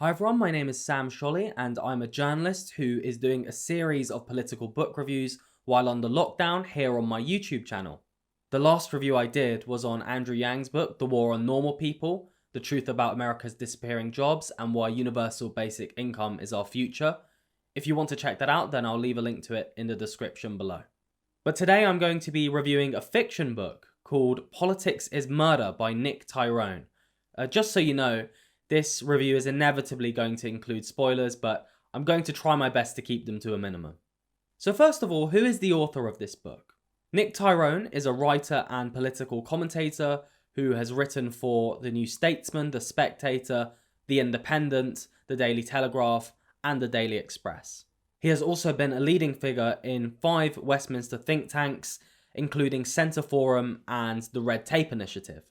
Hi everyone, my name is Sam Sholli and I'm a journalist who is doing a series of political book reviews while under lockdown here on my YouTube channel. The last review I did was on Andrew Yang's book, The War on Normal People, The Truth About America's Disappearing Jobs and Why Universal Basic Income is Our Future. If you want to check that out, then I'll leave a link to it in the description below. But today I'm going to be reviewing a fiction book called Politics is Murder by Nick Tyrone. Just so you know, this review is inevitably going to include spoilers, but I'm going to try my best to keep them to a minimum. So first of all, who is the author of this book? Nick Tyrone is a writer and political commentator who has written for The New Statesman, The Spectator, The Independent, The Daily Telegraph, and The Daily Express. He has also been a leading figure in 5 Westminster think tanks, including Centre Forum and the Red Tape Initiative.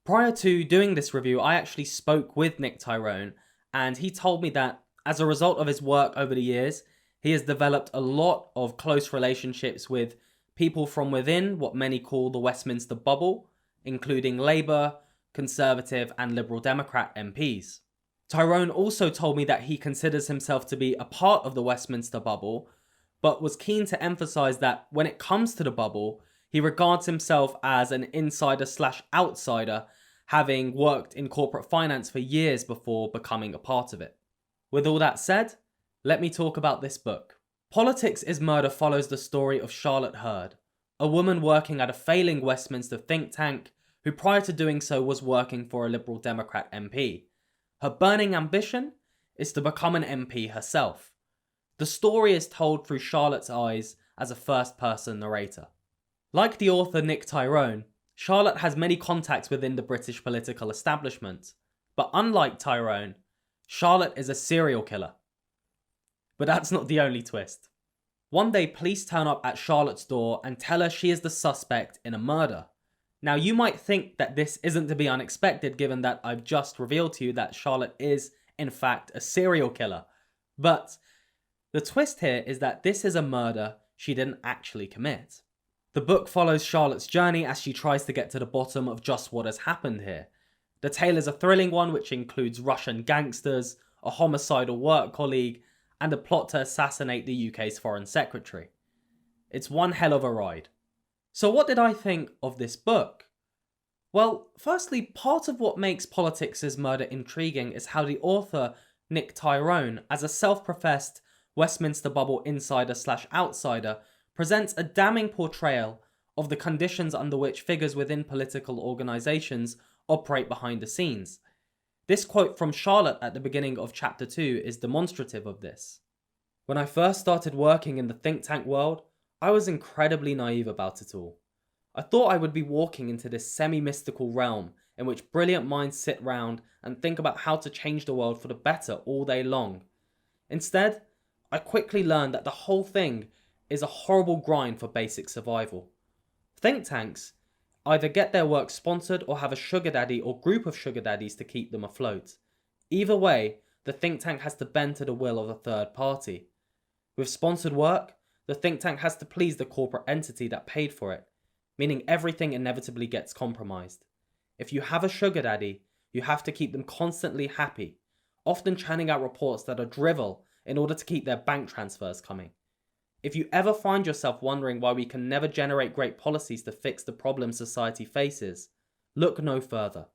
Prior to doing this review, I actually spoke with Nick Tyrone, and he told me that as a result of his work over the years, he has developed a lot of close relationships with people from within what many call the Westminster bubble, including Labour, Conservative and Liberal Democrat MPs. Tyrone also told me that he considers himself to be a part of the Westminster bubble, but was keen to emphasise that when it comes to the bubble, he regards himself as an insider/outsider, having worked in corporate finance for years before becoming a part of it. With all that said, let me talk about this book. Politics is Murder follows the story of Charlotte Hurd, a woman working at a failing Westminster think tank who prior to doing so was working for a Liberal Democrat MP. Her burning ambition is to become an MP herself. The story is told through Charlotte's eyes as a first-person narrator. Like the author Nick Tyrone, Charlotte has many contacts within the British political establishment, but unlike Tyrone, Charlotte is a serial killer. But that's not the only twist. One day, police turn up at Charlotte's door and tell her she is the suspect in a murder. Now, you might think that this isn't to be unexpected given that I've just revealed to you that Charlotte is, in fact, a serial killer. But the twist here is that this is a murder she didn't actually commit. The book follows Charlotte's journey as she tries to get to the bottom of just what has happened here. The tale is a thrilling one which includes Russian gangsters, a homicidal work colleague, and a plot to assassinate the UK's Foreign Secretary. It's one hell of a ride. So what did I think of this book? Well, firstly, part of what makes Politics is Murder intriguing is how the author, Nick Tyrone, as a self-professed Westminster bubble insider/outsider, presents a damning portrayal of the conditions under which figures within political organisations operate behind the scenes. This quote from Charlotte at the beginning of chapter 2 is demonstrative of this. When I first started working in the think tank world, I was incredibly naive about it all. I thought I would be walking into this semi-mystical realm in which brilliant minds sit round and think about how to change the world for the better all day long. Instead, I quickly learned that the whole thing is a horrible grind for basic survival. Think tanks either get their work sponsored or have a sugar daddy or group of sugar daddies to keep them afloat. Either way, the think tank has to bend to the will of a third party. With sponsored work, the think tank has to please the corporate entity that paid for it, meaning everything inevitably gets compromised. If you have a sugar daddy, you have to keep them constantly happy, often churning out reports that are drivel in order to keep their bank transfers coming. If you ever find yourself wondering why we can never generate great policies to fix the problems society faces, look no further.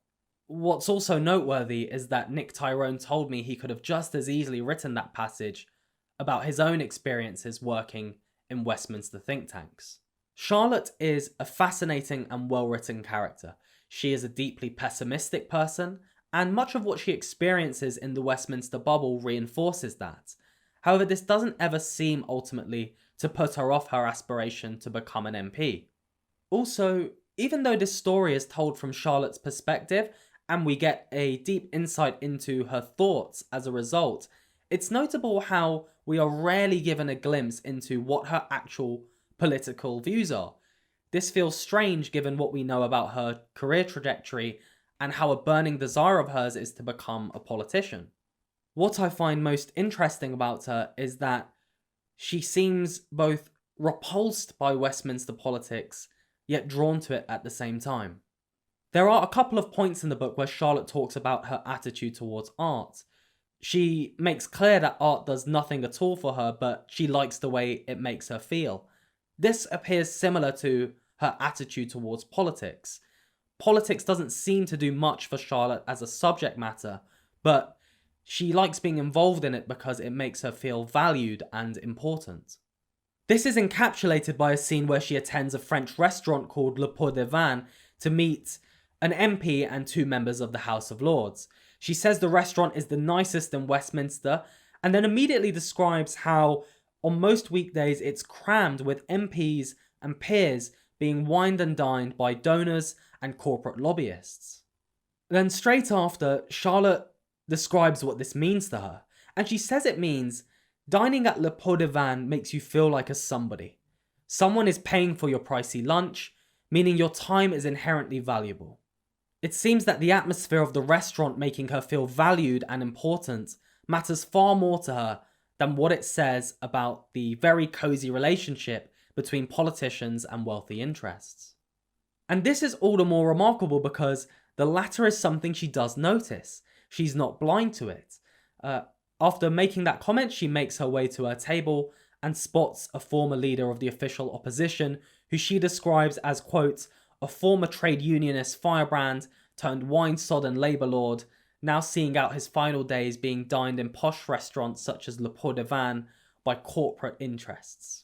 What's also noteworthy is that Nick Tyrone told me he could have just as easily written that passage about his own experiences working in Westminster think tanks. Charlotte is a fascinating and well-written character. She is a deeply pessimistic person, and much of what she experiences in the Westminster bubble reinforces that. However, this doesn't ever seem ultimately to put her off her aspiration to become an MP. Also, even though this story is told from Charlotte's perspective, and we get a deep insight into her thoughts as a result, it's notable how we are rarely given a glimpse into what her actual political views are. This feels strange given what we know about her career trajectory and how a burning desire of hers is to become a politician. What I find most interesting about her is that she seems both repulsed by Westminster politics, yet drawn to it at the same time. There are a couple of points in the book where Charlotte talks about her attitude towards art. She makes clear that art does nothing at all for her, but she likes the way it makes her feel. This appears similar to her attitude towards politics. Politics doesn't seem to do much for Charlotte as a subject matter, but she likes being involved in it because it makes her feel valued and important. This is encapsulated by a scene where she attends a French restaurant called Le Pot de Vin to meet an MP and two members of the House of Lords. She says the restaurant is the nicest in Westminster, and then immediately describes how on most weekdays it's crammed with MPs and peers being wined and dined by donors and corporate lobbyists. Then straight after, Charlotte describes what this means to her, and she says it means dining at Le Pot de Vin makes you feel like a somebody. Someone is paying for your pricey lunch, meaning your time is inherently valuable. It seems that the atmosphere of the restaurant making her feel valued and important matters far more to her than what it says about the very cozy relationship between politicians and wealthy interests. And this is all the more remarkable because the latter is something she does notice. She's not blind to it. After making that comment, she makes her way to her table and spots a former leader of the official opposition who she describes as, quote, a former trade unionist firebrand turned wine-sodden labour lord, now seeing out his final days being dined in posh restaurants such as Le Pot de Vin by corporate interests.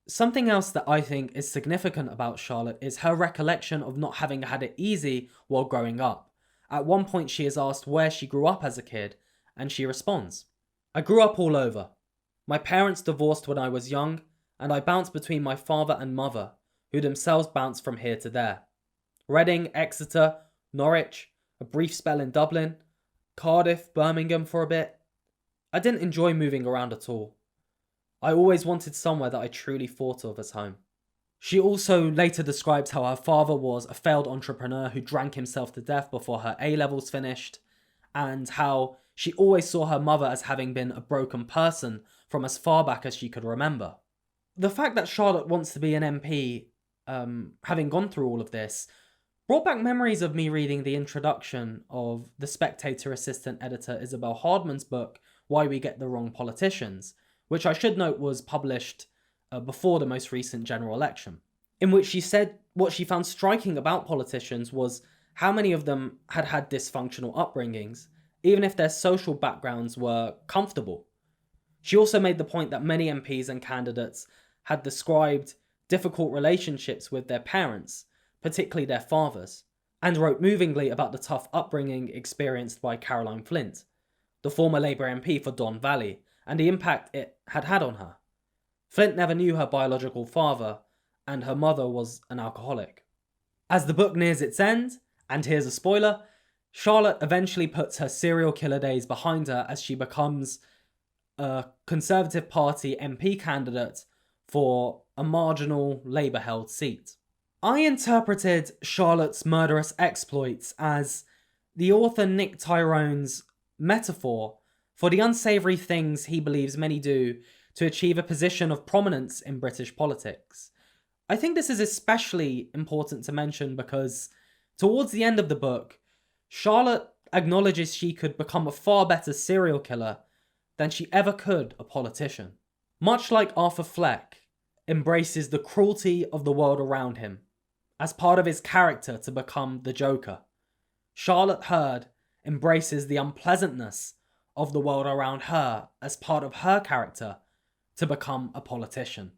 Something else that I think is significant about Charlotte is her recollection of not having had it easy while growing up. At one point she is asked where she grew up as a kid, and she responds, I grew up all over. My parents divorced when I was young, and I bounced between my father and mother, who themselves bounced from here to there. Reading, Exeter, Norwich, a brief spell in Dublin, Cardiff, Birmingham for a bit. I didn't enjoy moving around at all. I always wanted somewhere that I truly thought of as home. She also later describes how her father was a failed entrepreneur who drank himself to death before her A-levels finished, and how she always saw her mother as having been a broken person from as far back as she could remember. The fact that Charlotte wants to be an MP, having gone through all of this, brought back memories of me reading the introduction of the Spectator assistant editor Isabel Hardman's book, Why We Get the Wrong Politicians, which I should note was published before the most recent general election, in which she said what she found striking about politicians was how many of them had had dysfunctional upbringings, even if their social backgrounds were comfortable. She also made the point that many MPs and candidates had described difficult relationships with their parents, particularly their fathers, and wrote movingly about the tough upbringing experienced by Caroline Flint, the former Labour MP for Don Valley, and the impact it had had on her. Flint never knew her biological father, and her mother was an alcoholic. As the book nears its end, and here's a spoiler, Charlotte eventually puts her serial killer days behind her as she becomes a Conservative Party MP candidate for a marginal Labour-held seat. I interpreted Charlotte's murderous exploits as the author Nick Tyrone's metaphor for the unsavoury things he believes many do to achieve a position of prominence in British politics. I think this is especially important to mention because towards the end of the book, Charlotte acknowledges she could become a far better serial killer than she ever could a politician. Much like Arthur Fleck embraces the cruelty of the world around him as part of his character to become the Joker, Charlotte Hurd embraces the unpleasantness of the world around her as part of her character to become a politician.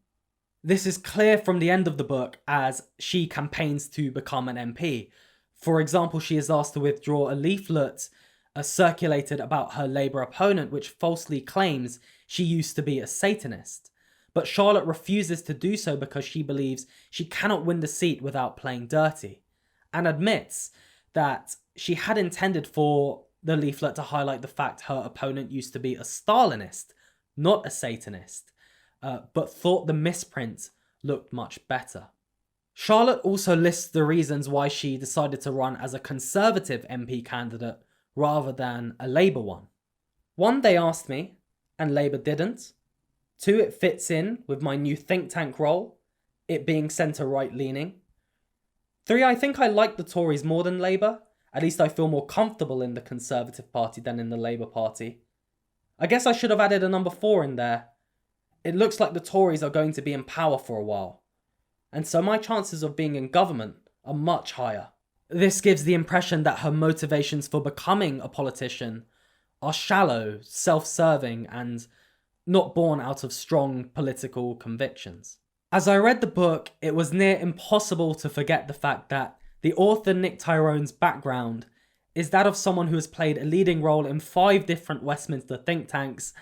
This is clear from the end of the book as she campaigns to become an MP. For example, she is asked to withdraw a leaflet circulated about her Labour opponent which falsely claims she used to be a Satanist. But Charlotte refuses to do so because she believes she cannot win the seat without playing dirty, and admits that she had intended for the leaflet to highlight the fact her opponent used to be a Stalinist, not a Satanist, but thought the misprint looked much better. Charlotte also lists the reasons why she decided to run as a Conservative MP candidate rather than a Labour one. 1, they asked me, and Labour didn't. 2, it fits in with my new think tank role, it being centre-right leaning. 3, I think I like the Tories more than Labour. At least I feel more comfortable in the Conservative Party than in the Labour Party. I guess I should have added a number 4 in there. It looks like the Tories are going to be in power for a while, and so my chances of being in government are much higher. This gives the impression that her motivations for becoming a politician are shallow, self-serving, and not born out of strong political convictions. As I read the book, it was near impossible to forget the fact that the author Nick Tyrone's background is that of someone who has played a leading role in 5 different Westminster think tanks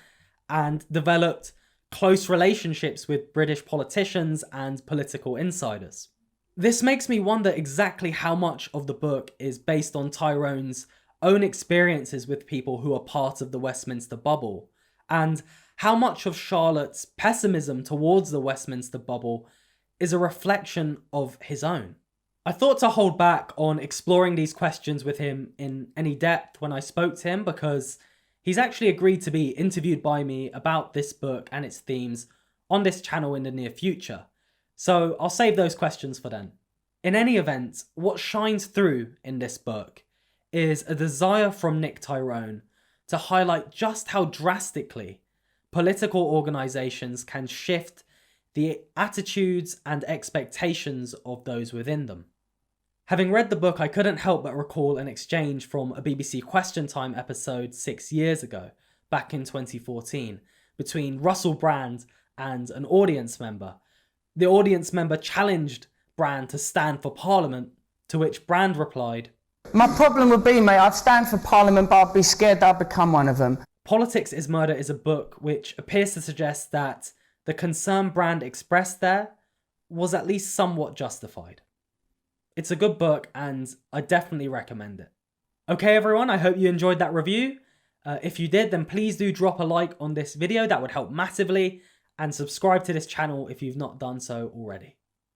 and developed close relationships with British politicians and political insiders. This makes me wonder exactly how much of the book is based on Tyrone's own experiences with people who are part of the Westminster bubble, and how much of Charlotte's pessimism towards the Westminster bubble is a reflection of his own. I thought to hold back on exploring these questions with him in any depth when I spoke to him, because he's actually agreed to be interviewed by me about this book and its themes on this channel in the near future. So I'll save those questions for then. In any event, what shines through in this book is a desire from Nick Tyrone to highlight just how drastically political organisations can shift the attitudes and expectations of those within them. Having read the book, I couldn't help but recall an exchange from a BBC Question Time episode 6 years ago, back in 2014, between Russell Brand and an audience member. The audience member challenged Brand to stand for Parliament, to which Brand replied, "My problem would be, mate, I'd stand for Parliament, but I'd be scared that I'd become one of them." Politics is Murder is a book which appears to suggest that the concern Brand expressed there was at least somewhat justified. It's a good book and I definitely recommend it. Okay everyone, I hope you enjoyed that review. If you did, then please do drop a like on this video, that would help massively, and subscribe to this channel if you've not done so already.